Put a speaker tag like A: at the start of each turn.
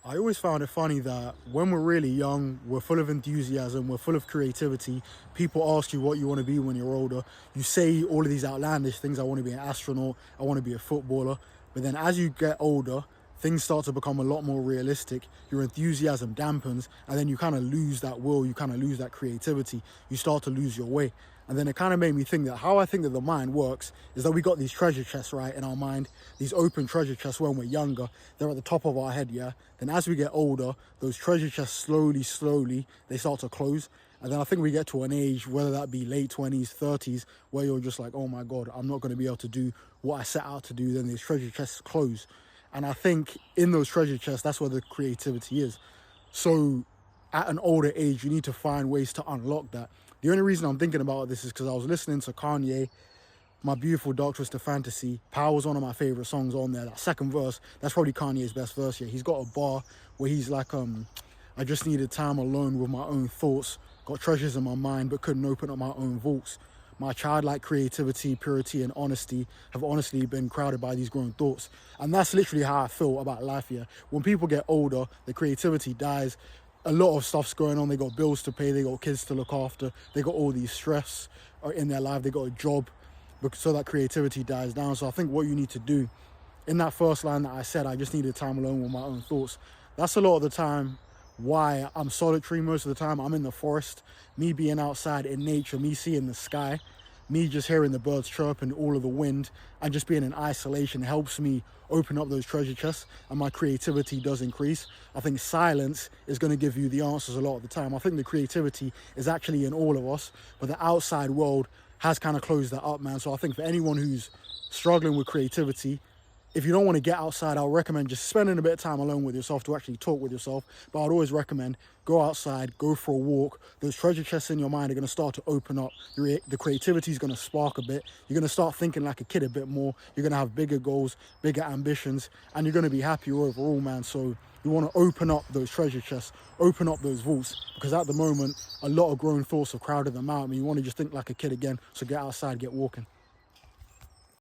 A: I always found it funny that when we're really young, we're full of enthusiasm, we're full of creativity. People ask you what you want to be when you're older. You say all of these outlandish things. I want to be an astronaut. I want to be a footballer. But then as you get older, things start to become a lot more realistic. Your enthusiasm dampens, and then you kind of lose that will. You kind of lose that creativity. You start to lose your way. And then it kind of made me think that how I think that the mind works is that we got these treasure chests, right, in our mind, these open treasure chests when we're younger. They're at the top of our head, yeah? Then as we get older, those treasure chests slowly, they start to close. And then I think we get to an age, whether that be late 20s, 30s, where you're just like, oh my God, I'm not going to be able to do what I set out to do. Then these treasure chests close. And I think in those treasure chests, that's where the creativity is. So at an older age, you need to find ways to unlock that. The only reason I'm thinking about this is because I was listening to Kanye, My Beautiful Dark Twisted Fantasy. Power was one of my favorite songs on there. That second verse, that's probably Kanye's best verse. Yeah, he's got a bar where he's like, I just needed time alone with my own thoughts. Got treasures in my mind, but couldn't open up my own vaults. My childlike creativity, purity, and honesty have honestly been crowded by these grown thoughts. And that's literally how I feel about life here. When people get older, the creativity dies. A lot of stuff's going on. They got bills to pay. They got kids to look after. They got all these stress in their life. They got a job, so that creativity dies down. So I think what you need to do, in that first line that I said, I just needed time alone with my own thoughts. That's a lot of the time why I'm solitary most of the time. I'm in the forest, me being outside in nature, me seeing the sky, me just hearing the birds chirp and all of the wind, and just being in isolation helps me open up those treasure chests, and my creativity does increase. I think silence is going to give you the answers a lot of the time. I think the creativity is actually in all of us, but the outside world has kind of closed that up, man. So I think for anyone who's struggling with creativity, if you don't want to get outside, I'll recommend just spending a bit of time alone with yourself to actually talk with yourself. But I'd always recommend go outside, go for a walk. Those treasure chests in your mind are going to start to open up. The creativity is going to spark a bit. You're going to start thinking like a kid a bit more. You're going to have bigger goals, bigger ambitions, and you're going to be happier overall, man. So you want to open up those treasure chests, open up those vaults, because at the moment, a lot of grown thoughts have crowded them out. I mean, you want to just think like a kid again. So get outside, get walking.